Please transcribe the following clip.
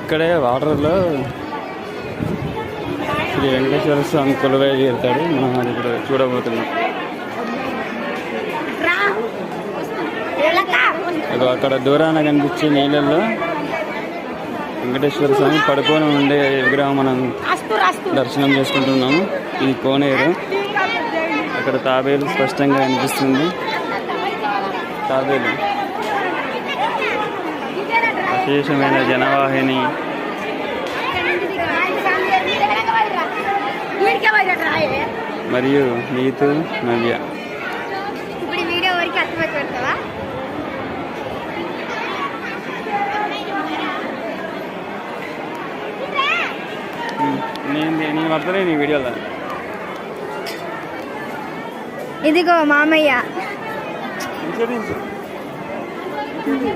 ఇక్కడే వాటర్లో శ్రీ వెంకటేశ్వర స్వామి కొలువై తీరుతాడు. మనం అది ఇప్పుడు చూడబోతున్నాం. అదో అక్కడ దూరాన కనిపించే నీళ్ళల్లో వెంకటేశ్వర స్వామి పడుకొని ఉండే విగ్రహం మనం దర్శనం చేసుకుంటున్నాము. ఇది కోనేరు. అక్కడ తాబేలు స్పష్టంగా కనిపిస్తుంది. తాబేలు విశేషమైన జనవాహిని. మరియు నీతు నవ్య. నేను వద్దలే నీ వీడియోలో. ఇదిగో మామయ్య.